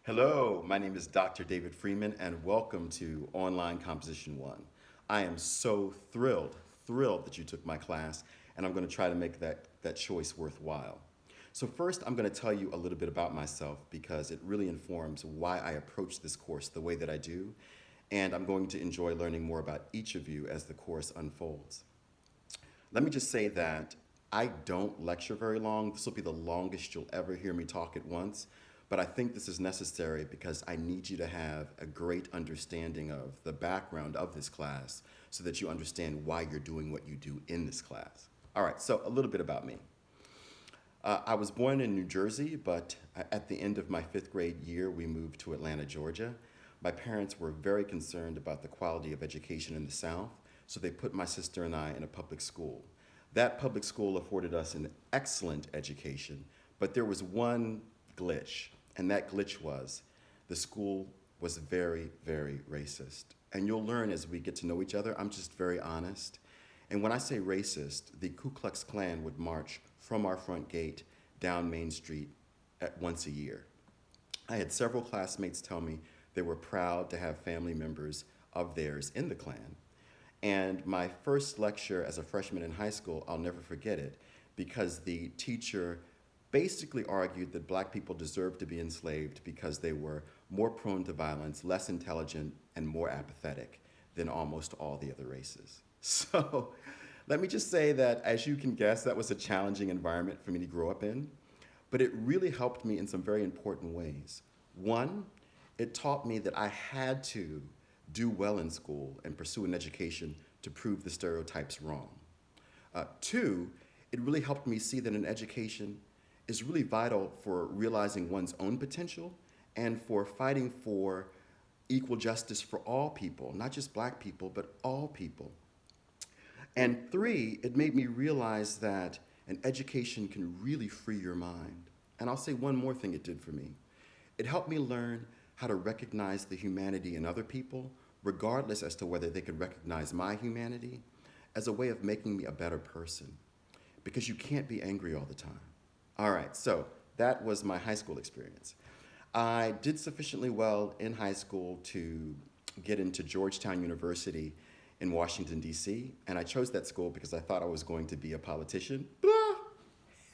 Hello, my name is Dr. David Freeman, and welcome to Online Composition 1. I am so thrilled that you took my class, and I'm going to try to make that choice worthwhile. So, first, I'm going to tell you a little bit about myself because it really informs why I approach this course the way that I do, and I'm going to enjoy learning more about each of you as the course unfolds. Let me just say that I don't lecture very long. This will be the longest you'll ever hear me talk at once. But I think this is necessary because I need you to have a great understanding of the background of this class so that you understand why you're doing what you do in this class. All right, so a little bit about me. I was born in New Jersey, but at the end of my fifth grade year, we moved to Atlanta, Georgia. My parents were very concerned about the quality of education in the South, so they put my sister and I in a public school. That public school afforded us an excellent education, but there was one glitch, and that glitch was the school was very racist. And you'll learn as we get to know each other, I'm just very honest. And when I say racist, the Ku Klux Klan would march from our front gate down Main Street once a year. I had several classmates tell me they were proud to have family members of theirs in the Klan. And my first lecture as a freshman in high school, I'll never forget it, because the teacher basically argued that black people deserved to be enslaved because they were more prone to violence, less intelligent, and more apathetic than almost all the other races. So let me just say that, as you can guess, that was a challenging environment for me to grow up in, but it really helped me in some very important ways. One, it taught me that I had to do well in school and pursue an education to prove the stereotypes wrong. Two, it really helped me see that an education is really vital for realizing one's own potential and for fighting for equal justice for all people, not just black people, but all people. And three, it made me realize that an education can really free your mind. And I'll say one more thing it did for me. It helped me learn how to recognize the humanity in other people, regardless as to whether they could recognize my humanity, as a way of making me a better person. Because you can't be angry all the time. All right, so that was my high school experience. I did sufficiently well in high school to get into Georgetown University in Washington, D.C., and I chose that school because I thought I was going to be a politician. Blah!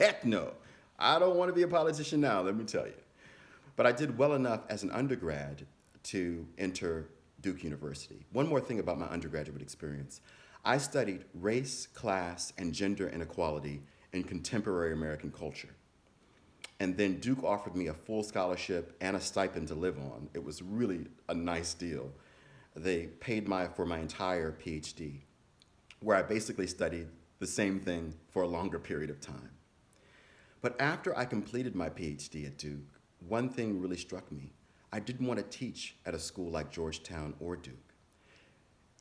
Heck no. I don't want to be a politician now, let me tell you. But I did well enough as an undergrad to enter Duke University. One more thing about my undergraduate experience. I studied race, class, and gender inequality in contemporary American culture. And then Duke offered me a full scholarship and a stipend to live on. It was really a nice deal. They paid for my entire PhD, where I basically studied the same thing for a longer period of time. But after I completed my PhD at Duke, one thing really struck me. I didn't want to teach at a school like Georgetown or Duke.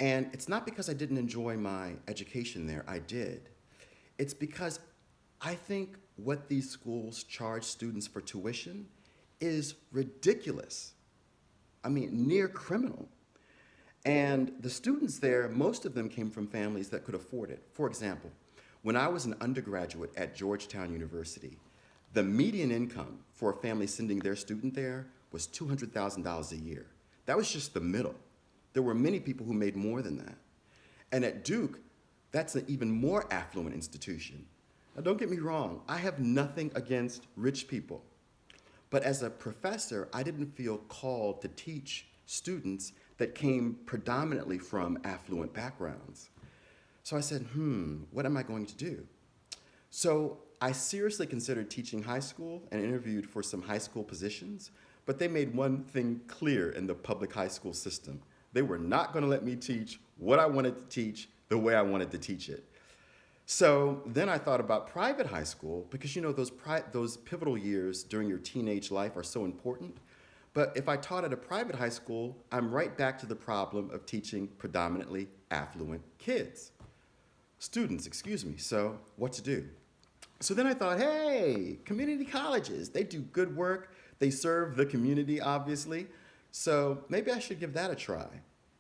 And it's not because I didn't enjoy my education there, I did. It's because I think what these schools charge students for tuition is ridiculous. I mean, near criminal. And the students there, most of them came from families that could afford it. For example, when I was an undergraduate at Georgetown University, the median income for a family sending their student there was $200,000 a year. That was just the middle. There were many people who made more than that. And at Duke, that's an even more affluent institution. Now, don't get me wrong, I have nothing against rich people. But as a professor, I didn't feel called to teach students that came predominantly from affluent backgrounds. So I said, what am I going to do? So I seriously considered teaching high school and interviewed for some high school positions, but they made one thing clear in the public high school system. They were not going to let me teach what I wanted to teach the way I wanted to teach it. So then I thought about private high school because those pivotal years during your teenage life are so important. But if I taught at a private high school, I'm right back to the problem of teaching predominantly affluent students, excuse me. So what to do? So then I thought, hey, community colleges, they do good work. They serve the community, obviously. So maybe I should give that a try.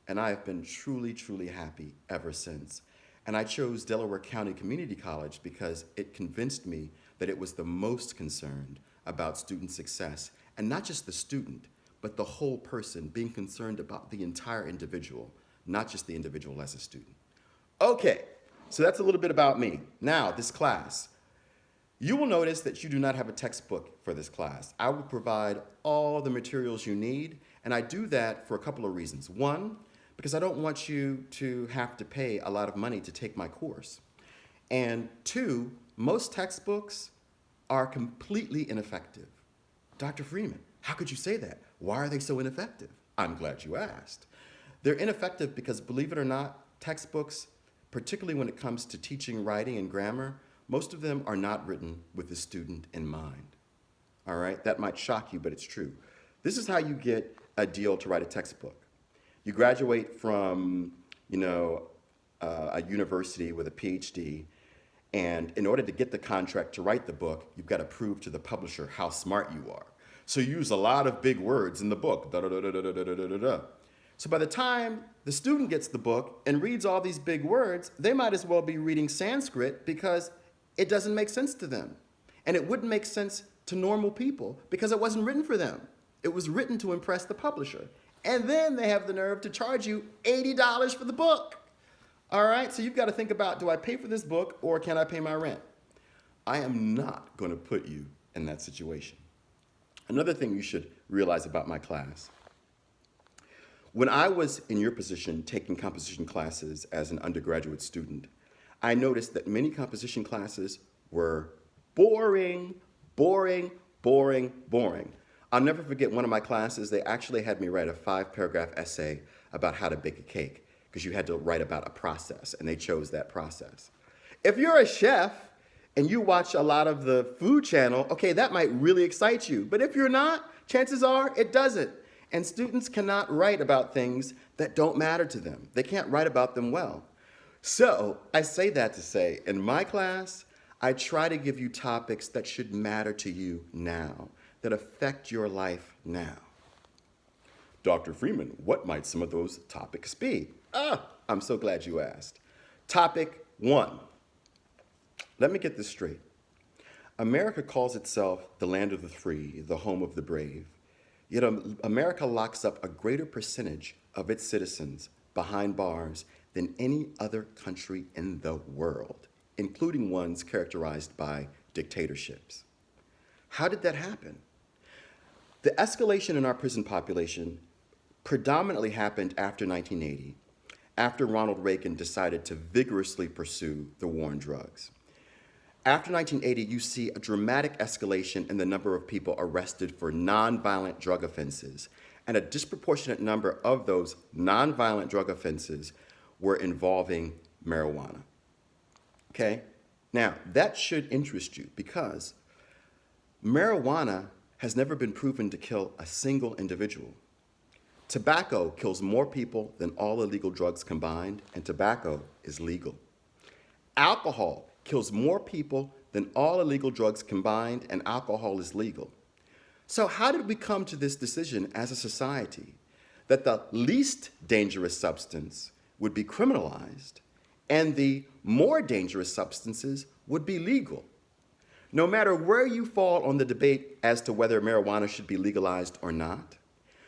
And I have been truly happy ever since. And I chose Delaware County Community College because it convinced me that it was the most concerned about student success. And not just the student, but the whole person, being concerned about the entire individual, not just the individual as a student. Okay, so that's a little bit about me. Now, this class. You will notice that you do not have a textbook for this class. I will provide all the materials you need, and I do that for a couple of reasons. One, because I don't want you to have to pay a lot of money to take my course. And two, most textbooks are completely ineffective. Dr. Freeman, how could you say that? Why are they so ineffective? I'm glad you asked. They're ineffective because, believe it or not, textbooks, particularly when it comes to teaching writing and grammar, most of them are not written with the student in mind. All right, that might shock you, but it's true. This is how you get a deal to write a textbook. You graduate from, a university with a PhD, and in order to get the contract to write the book, you've got to prove to the publisher how smart you are. So you use a lot of big words in the book. Da, da, da, da, da, da, da, da, da. So by the time the student gets the book and reads all these big words, they might as well be reading Sanskrit because it doesn't make sense to them. And it wouldn't make sense to normal people because it wasn't written for them. It was written to impress the publisher. And then they have the nerve to charge you $80 for the book. All right, so you've got to think about, do I pay for this book or can I pay my rent? I am not going to put you in that situation. Another thing you should realize about my class. When I was in your position taking composition classes as an undergraduate student, I noticed that many composition classes were boring, boring, boring, boring. I'll never forget one of my classes, they actually had me write a 5-paragraph essay about how to bake a cake, because you had to write about a process, and they chose that process. If you're a chef and you watch a lot of the Food Channel, okay, that might really excite you. But if you're not, chances are it doesn't. And students cannot write about things that don't matter to them. They can't write about them well. So I say that to say, in my class, I try to give you topics that should matter to you now, that affect your life now. Dr. Freeman, what might some of those topics be? I'm so glad you asked. Topic 1. Let me get this straight. America calls itself the land of the free, the home of the brave. Yet America locks up a greater percentage of its citizens behind bars than any other country in the world, including ones characterized by dictatorships. How did that happen? The escalation in our prison population predominantly happened after 1980, after Ronald Reagan decided to vigorously pursue the war on drugs. After 1980, you see a dramatic escalation in the number of people arrested for nonviolent drug offenses, and a disproportionate number of those nonviolent drug offenses were involving marijuana. Okay? Now, that should interest you because marijuana has never been proven to kill a single individual. Tobacco kills more people than all illegal drugs combined, and tobacco is legal. Alcohol kills more people than all illegal drugs combined, and alcohol is legal. So how did we come to this decision as a society that the least dangerous substance would be criminalized and the more dangerous substances would be legal? No matter where you fall on the debate as to whether marijuana should be legalized or not,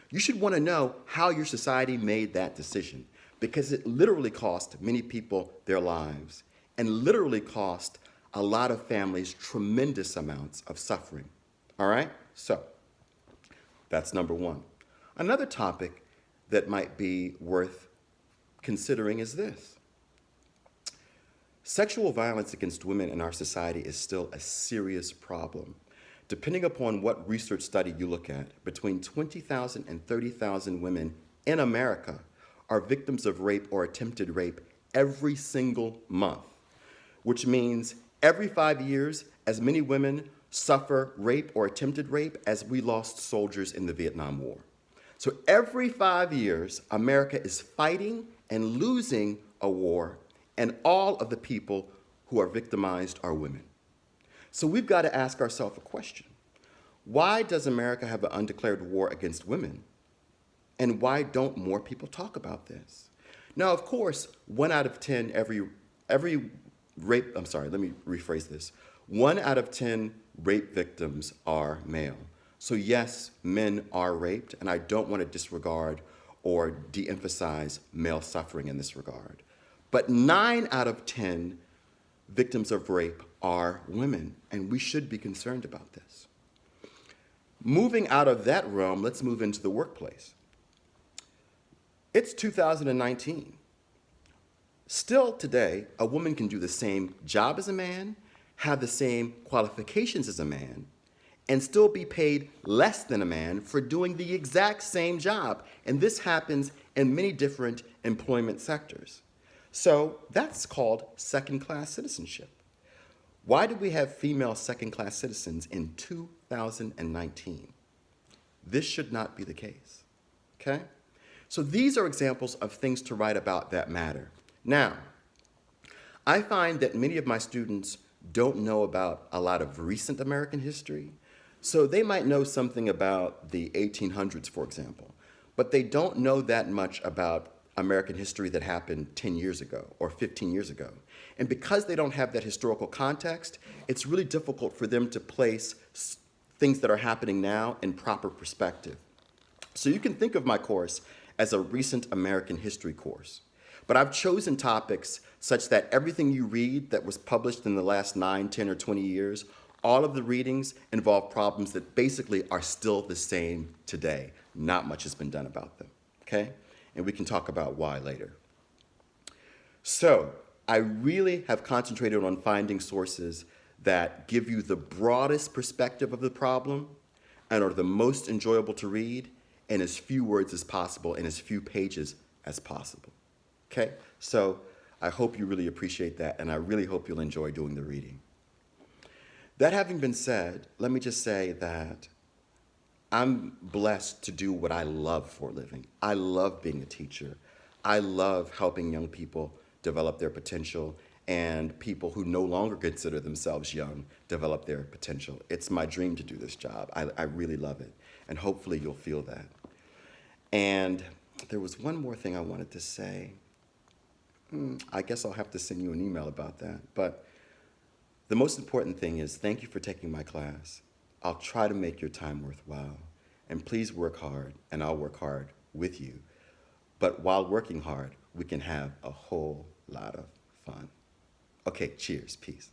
you should want to know how your society made that decision, because it literally cost many people their lives and literally cost a lot of families tremendous amounts of suffering. All right? So that's number 1. Another topic that might be worth considering is this. Sexual violence against women in our society is still a serious problem. Depending upon what research study you look at, between 20,000 and 30,000 women in America are victims of rape or attempted rape every single month, which means every 5 years, as many women suffer rape or attempted rape as we lost soldiers in the Vietnam War. So every 5 years, America is fighting and losing a war, and all of the people who are victimized are women. So we've got to ask ourselves a question. Why does America have an undeclared war against women? And why don't more people talk about this? Now, of course, 1 out of 10 1 out of 10 rape victims are male. So yes, men are raped, and I don't want to disregard or de-emphasize male suffering in this regard. But 9 out of 10 victims of rape are women, and we should be concerned about this. Moving out of that realm, let's move into the workplace. It's 2019. Still today, a woman can do the same job as a man, have the same qualifications as a man, and still be paid less than a man for doing the exact same job. And this happens in many different employment sectors. So that's called second-class citizenship. Why do we have female second-class citizens in 2019? This should not be the case, okay? So these are examples of things to write about that matter. Now, I find that many of my students don't know about a lot of recent American history. So they might know something about the 1800s, for example, but they don't know that much about American history that happened 10 years ago or 15 years ago. And because they don't have that historical context, it's really difficult for them to place things that are happening now in proper perspective. So you can think of my course as a recent American history course. But I've chosen topics such that everything you read that was published in the last 9, 10, or 20 years, all of the readings involve problems that basically are still the same today. Not much has been done about them, okay? And we can talk about why later. So I really have concentrated on finding sources that give you the broadest perspective of the problem and are the most enjoyable to read in as few words as possible and as few pages as possible. Okay? So I hope you really appreciate that, and I really hope you'll enjoy doing the reading. That having been said, let me just say that I'm blessed to do what I love for a living. I love being a teacher. I love helping young people develop their potential and people who no longer consider themselves young develop their potential. It's my dream to do this job. I really love it, and hopefully you'll feel that. And there was one more thing I wanted to say. I guess I'll have to send you an email about that. But the most important thing is thank you for taking my class. I'll try to make your time worthwhile. And please work hard, and I'll work hard with you. But while working hard, we can have a whole lot of fun. Okay, cheers, peace.